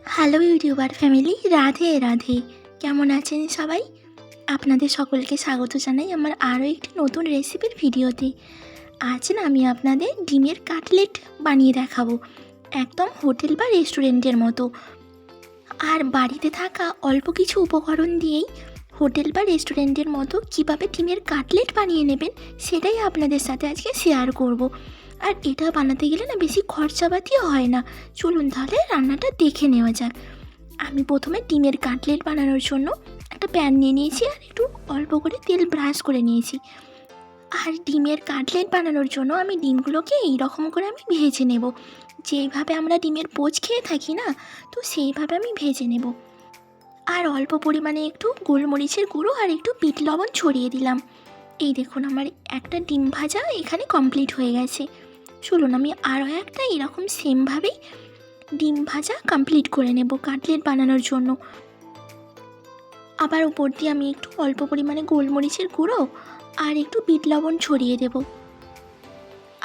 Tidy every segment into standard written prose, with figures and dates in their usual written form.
Hello YouTuber family, Radhe Radhe. কেমন আছেন সবাই? আপনাদের সকলকে স্বাগত জানাই আমার আরও একটি নতুন রেসিপির ভিডিওতে। আজ না আমি আপনাদের ডিমের কাটলেট বানিয়ে দেখাবো, একদম হোটেল বা রেস্টুরেন্টের মতো। আর বাড়িতে থাকা অল্প কিছু উপকরণ দিয়েই হোটেল বা রেস্টুরেন্টের মতো কীভাবে ডিমের কাটলেট বানিয়ে নেবেন সেটাই আপনাদের সাথে আজকে শেয়ার করব। আর এটা বানাতে গেলে না বেশি খরচাপাতিও হয় না। চলুন তাহলে রান্নাটা দেখে নেওয়া যাক। আমি প্রথমে ডিমের কাটলেট বানানোর জন্য একটা প্যান নিয়ে নিয়েছি আর একটু অল্প করে তেল ব্রাশ করে নিয়েছি। আর ডিমের কাটলেট বানানোর জন্য আমি ডিমগুলোকে এইরকম করে আমি ভেজে নেব, যেইভাবে আমরা ডিমের পোচ খেয়ে থাকি না, তো সেইভাবে আমি ভেজে নেব। আর অল্প পরিমাণে একটু গোলমরিচের গুঁড়ো আর একটু বিট লবণ ছড়িয়ে দিলাম। এই দেখুন আমার একটা ডিম ভাজা এখানে কমপ্লিট হয়ে গেছে। চলুন আমি আরও একটা এরকম সেমভাবেই ডিম ভাজা কমপ্লিট করে নেব কাটলেট বানানোর জন্য। আবার উপর দিয়ে আমি একটু অল্প পরিমাণে গোলমরিচের গুঁড়ো আর একটু বিট লবণ ছড়িয়ে দেব।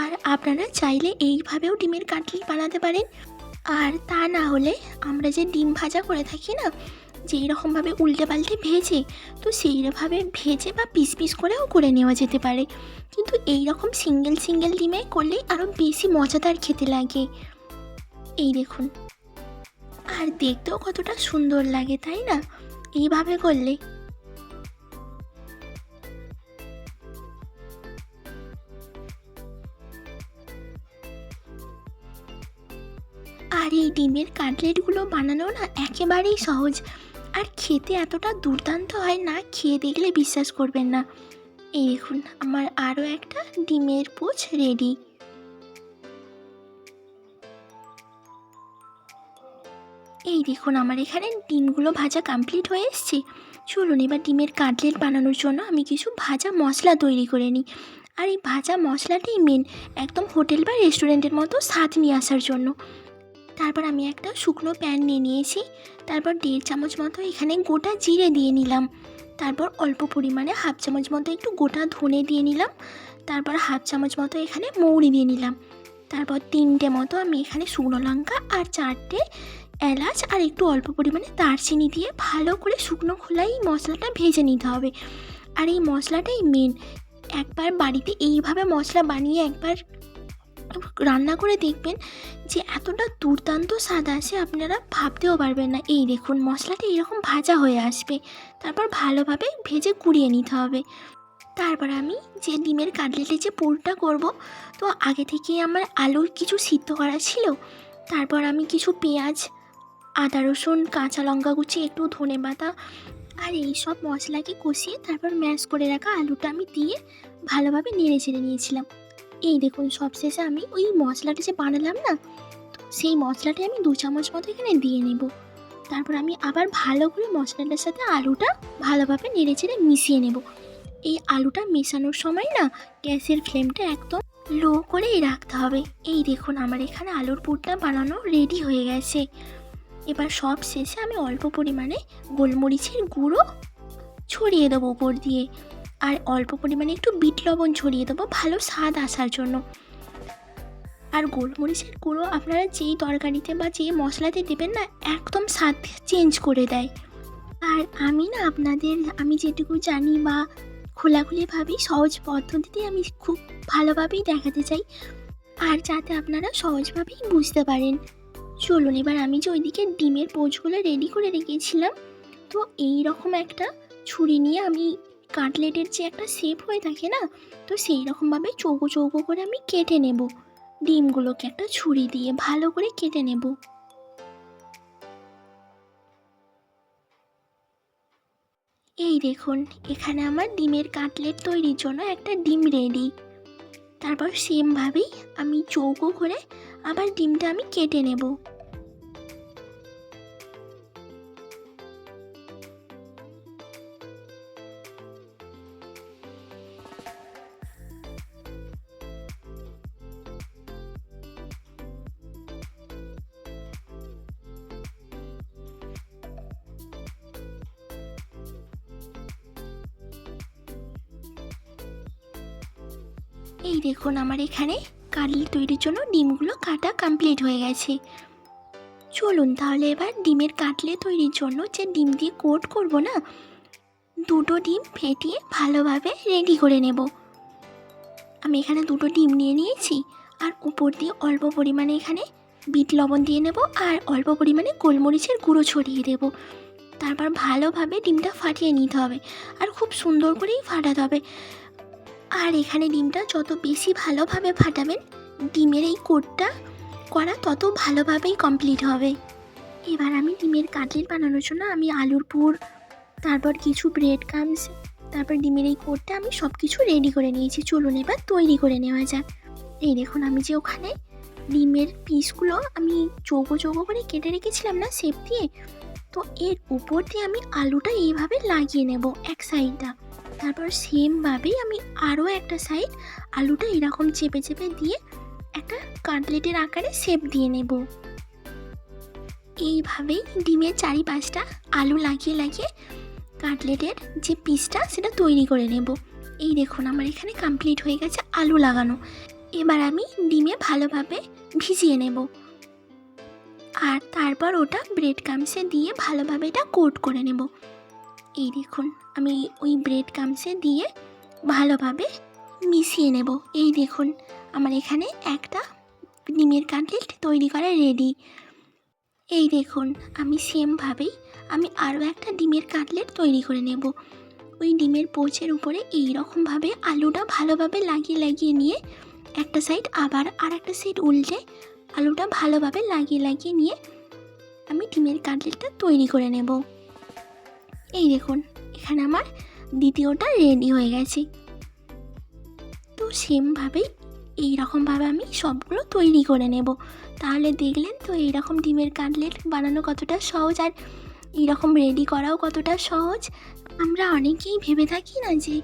আর আপনারা চাইলে এইভাবেও ডিমের কাটলেট বানাতে পারেন। আর তা না হলে আমরা যে ডিম ভাজা করে থাকি না, যেই রকমভাবে উল্টে পাল্টে ভেজে, তো সেইভাবে ভেজে বা পিস পিস করেও করে নেওয়া যেতে পারে। কিন্তু এই রকম সিঙ্গেল সিঙ্গেল ডিমে করলেই আরও বেশি মজাদার খেতে লাগে। এই দেখুন, আর দেখতেও কতটা সুন্দর লাগে তাই না এইভাবে করলে। আর এই ডিমের কাটলেটগুলো বানানো না একেবারেই সহজ, আর খেতে এতটা দুর্দান্ত হয়, না খেয়ে দেখলে বিশ্বাস করবেন না। এই দেখুন আমার আরও একটা ডিমের পোচ রেডি। এই দেখুন আমার এখানে ডিমগুলো ভাজা কমপ্লিট হয়ে এসছে। চলুন এবার ডিমের কাটলেট বানানোর জন্য আমি কিছু ভাজা মশলা তৈরি করে নিই। আর এই ভাজা মশলাটাই মেন, একদম হোটেল বা রেস্টুরেন্টের মতো স্বাদ নিয়ে আসার জন্য। তারপর আমি একটা শুকনো প্যান নিয়ে নিয়েছি। তারপর 1.5 চামচ মতো এখানে গোটা জিরে দিয়ে নিলাম। তারপর অল্প পরিমাণে 1/2 চামচ মতো একটু গোটা ধনে দিয়ে নিলাম। তারপর 1/2 চামচ মতো এখানে মৌরি দিয়ে নিলাম। তারপর 3টে মতো আমি এখানে শুকনো লঙ্কা আর 4টে এলাচ আর একটু অল্প পরিমাণে দারচিনি দিয়ে ভালো করে শুকনো খোলাই মশলাটা ভেজে নিতে হবে। আর এই মশলাটাই মেন। একবার বাড়িতে এইভাবে মশলা বানিয়ে একবার রান্না করে দেখবেন যে এতটা দুর্দান্ত স্বাদ আসে আপনারা ভাবতেও পারবেন না। এই দেখুন মশলাটা এরকম ভাজা হয়ে আসবে, তারপর ভালোভাবে ভেজে কুড়িয়ে নিতে হবে। তারপর আমি যে ডিমের কাটলেটের যে পুরটা করব, তো আগে থেকেই আমার আলু কিছু সিদ্ধ করা ছিল। তারপর আমি কিছু পেঁয়াজ, আদা রসুন, কাঁচা লঙ্কা কুচি, একটু ধনেপাতা আর এই সব মশলাকে কষিয়ে তারপর ম্যাশ করে রাখা আলুটা আমি দিয়ে ভালোভাবে নেড়ে চেড়ে নিয়েছিলাম। এই দেখুন সবশেষে আমি ওই মশলাটা যে বানালাম না, তো সেই মশলাটা আমি 2 চামচ মতো এখানে দিয়ে নেব। তারপর আমি আবার ভালো করে মশলাটার সাথে আলুটা ভালোভাবে নেড়ে চেড়ে মিশিয়ে নেব। এই আলুটা মেশানোর সময় না গ্যাসের ফ্লেমটা একদম লো করেই রাখতে হবে। এই দেখুন আমার এখানে আলুর পুরটা বানানো রেডি হয়ে গেছে। এবার সব শেষে আমি অল্প পরিমাণে গোলমরিচের গুঁড়ো ছড়িয়ে দেবো উপর দিয়ে, আর অল্প পরিমাণে একটু বিট লবণ ছড়িয়ে দেবো ভালো স্বাদ আসার জন্য। আর গোলমরিচের গুঁড়ো আপনারা যেই তরকারিতে বা যেই মশলাতে দেবেন না, একদম স্বাদ চেঞ্জ করে দেয়। আর আমি না আমি যেটুকু জানি বা খোলাখুলিভাবেই সহজ পদ্ধতিতে আমি খুব ভালোভাবেই দেখাতে চাই, আর যাতে আপনারা সহজভাবেই বুঝতে পারেন। চলুন এবার আমি যে ওইদিকে ডিমের পোচগুলো রেডি করে রেখেছিলাম, তো এই রকম একটা ছুরি নিয়ে আমি কাটলেটের যে একটা শেপ হয়ে থাকে না, তো সেই রকমভাবে চৌকো চৌকো করে আমি কেটে নেব। ডিমগুলোকে একটা ছুরি দিয়ে ভালো করে কেটে নেব। এই দেখুন এখানে আমার ডিমের কাটলেট তৈরির জন্য একটা ডিম রেডি। তারপর সেমভাবেই আমি চৌকো করে আবার ডিমটা আমি কেটে নেব। এই দেখুন আমার এখানে কাটলেট তৈরির জন্য ডিমগুলো কাটা কমপ্লিট হয়ে গেছে। চলুন তাহলে এবার ডিমের কাটলেট তৈরির জন্য যে ডিম দিয়ে কোট করব না, দুটো ডিম ফেটিয়ে ভালোভাবে রেডি করে নেব। আমি এখানে দুটো ডিম নিয়ে নিয়েছি, আর উপর দিয়ে অল্প পরিমাণে এখানে বিট লবণ দিয়ে নেব, আর অল্প পরিমাণে গোলমরিচের গুঁড়ো ছড়িয়ে দেব। তারপর ভালোভাবে ডিমটা ফাটিয়ে নিতে হবে, আর খুব সুন্দর করেই ফাটাতে হবে। আর এখানে ডিমটা যত বেশি ভালোভাবে ফাটাবেন, ডিমের এই কোটটা করা তত ভালোভাবেই কমপ্লিট হবে। এবার আমি ডিমের কাটলেট বানানোর জন্য আমি আলুর পুর, তারপর কিছু ব্রেড ক্রাম্বস, তারপর ডিমের এই কোটটা আমি সব কিছু রেডি করে নিয়েছি। চলুন এবার তৈরি করে নেওয়া যাক। এই দেখুন, আমি যে ওখানে ডিমের পিসগুলো আমি চৌকো চৌকো করে কেটে রেখেছিলাম না শেপ দিয়ে, তো এর উপর দিয়ে আমি আলুটা এইভাবে লাগিয়ে নেব এক সাইডটা। তারপর সেমভাবেই আমি আরও একটা সাইড আলুটা এরকম চেপে চেপে দিয়ে একটা কাটলেটের আকারে শেপ দিয়ে নেব। এইভাবেই ডিমের চারিপাশটা আলু লাগিয়ে লাগিয়ে কাটলেটের যে পিসটা সেটা তৈরি করে নেব। এই দেখুন, আমার এখানে কমপ্লিট হয়ে গেছে আলু লাগানো। এবার আমি ডিমে ভালোভাবে ভিজিয়ে নেব, আর তারপর ওটা ব্রেড ক্রাম্বসে দিয়ে ভালোভাবে এটা কোট করে নেব। এই দেখুন, আমি ওই ব্রেড ক্রাম্বসে দিয়ে ভালোভাবে মিশিয়ে নেব। এই দেখুন, আমার এখানে একটা ডিমের কাটলেট তৈরি করা রেডি। এই দেখুন, আমি সেমভাবেই আমি আরও একটা ডিমের কাটলেট তৈরি করে নেব। ওই ডিমের পোচের উপরে এই রকমভাবে আলুটা ভালোভাবে লাগিয়ে লাগিয়ে নিয়ে একটা সাইড আবার আর একটা সাইড উল্টে আলুটা ভালোভাবে লাগিয়ে লাগিয়ে নিয়ে আমি ডিমের কাটলেটটা তৈরি করে নেব। এই দেখুন, এখানে আমার দ্বিতীয়টা রেডি হয়ে গেছে। তো সেমভাবেই এইরকমভাবে আমি সবগুলো তৈরি করে নেব। তাহলে দেখলেন তো এইরকম ডিমের কাটলেট বানানো কতটা সহজ, আর এইরকম রেডি করাও কতটা সহজ। আমরা অনেকেই ভেবে থাকি না যে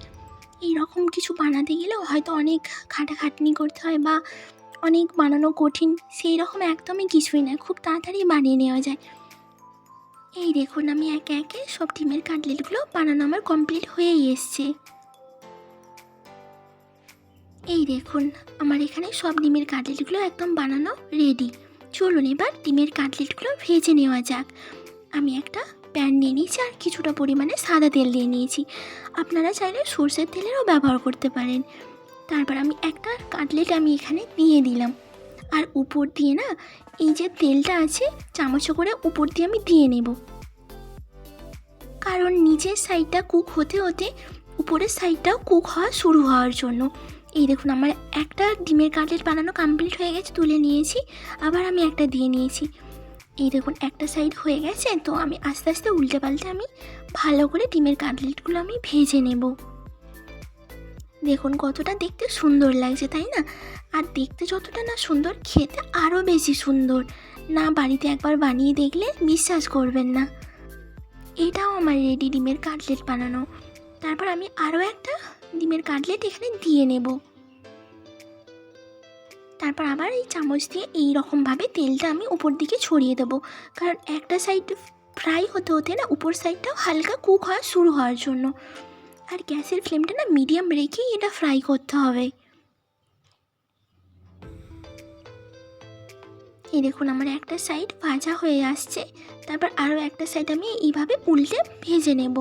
এইরকম কিছু বানাতে গেলেও হয়তো অনেক খাটাখাটনি করতে হয় বা অনেক বানানো কঠিন, সেই রকম একদমই কিছুই না, খুব তাড়াতাড়ি বানিয়ে নেওয়া যায়। এই দেখুন, আমি একে একে সব ডিমের কাটলেটগুলো বানানো আমার কমপ্লিট হয়েই এসছে। এই দেখুন, আমার এখানে সব ডিমের কাটলেটগুলো একদম বানানো রেডি। চলুন এবার ডিমের কাটলেটগুলো ভেজে নেওয়া যাক। আমি একটা প্যান নিয়ে নিয়েছি, আর কিছুটা পরিমাণে সাদা তেল দিয়ে নিয়েছি। আপনারা চাইলে সরষের তেলেরও ব্যবহার করতে পারেন। তারপর আমি একটা কাটলেট আমি এখানে দিয়ে দিলাম, আর উপর দিয়ে না এই যে তেলটা আছে চামচে করে উপর দিয়ে আমি দিয়ে নেব, কারণ নিচের সাইডটা কুক হতে হতে উপরের সাইডটাও কুক হওয়া শুরু হওয়ার জন্য। এই দেখুন, আমার একটা ডিমের কাটলেট বানানো কমপ্লিট হয়ে গেছে, তুলে নিয়েছি। আবার আমি একটা দিয়ে নিয়েছি। এই দেখুন, একটা সাইড হয়ে গেছে, তো আমি আস্তে আস্তে উল্টে পাল্টে আমি ভালো করে ডিমের কাটলেটগুলো আমি ভেজে নেব। দেখুন কতটা দেখতে সুন্দর লাগছে, তাই না? আর দেখতে যতটা না সুন্দর, খেতে আরও বেশি সুন্দর। না বাড়িতে একবার বানিয়ে দেখলে বিশ্বাস করবেন না। এটাও আমার রেডি ডিমের কাটলেট বানানো। তারপর আমি আরও একটা ডিমের কাটলেট এখানে দিয়ে নেব। তারপর আবার এই চামচ দিয়ে এই রকমভাবে তেলটা আমি উপর দিকে ছড়িয়ে দেবো, কারণ একটা সাইড ফ্রাই হতে হতে না উপর সাইডটাও হালকা কুক হওয়া শুরু হওয়ার জন্য। আর গ্যাসের ফ্লেমটা না মিডিয়াম রেখেই এটা ফ্রাই করতে হবে। এই দেখুন, আমার একটা সাইড ভাজা হয়ে আসছে। তারপর আরও একটা সাইড আমি এইভাবে উল্টে ভেজে নেব।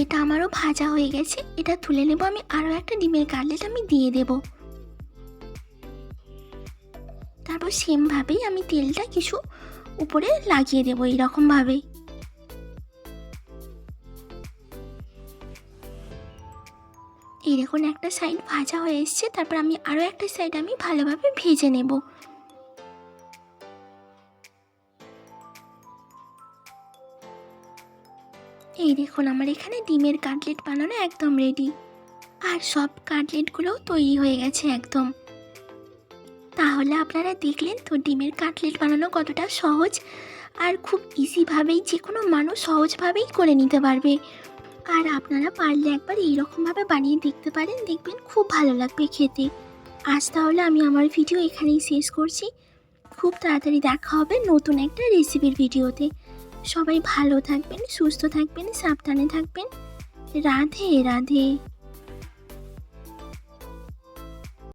এটা আমারও ভাজা হয়ে গেছে, এটা তুলে নেব। আমি আরও একটা ডিমের কাটলেট আমি দিয়ে দেব। তারপর সেমভাবেই আমি তেলটা কিছু উপরে লাগিয়ে দেবো এইরকমভাবেই। এই দেখুন, একটা সাইড ভাজা হয়ে এসছে। তারপর আমি আরও একটা সাইড আমি ভালোভাবে ভেজে নেব। এই দেখুন, আমার এখানে ডিমের কাটলেট বানানো একদম রেডি, আর সব কাটলেটগুলোও তৈরি হয়ে গেছে একদম। তাহলে আপনারা দেখলেন তো ডিমের কাটলেট বানানো কতটা সহজ, আর খুব ইজিভাবেই যে কোনো মানুষ সহজভাবেই করে নিতে পারবে। আর আপনারা পারলে একবার এইরকমভাবে বানিয়ে দেখতে পারেন, দেখবেন খুব ভালো লাগবে খেতে। আজ তাহলে আমি আমার ভিডিও এখানেই শেষ করছি। খুব তাড়াতাড়ি দেখা হবে নতুন একটা রেসিপির ভিডিওতে। সবাই ভালো থাকবেন, সুস্থ থাকবেন, সাবধানে থাকবেন। রাধে রাধে।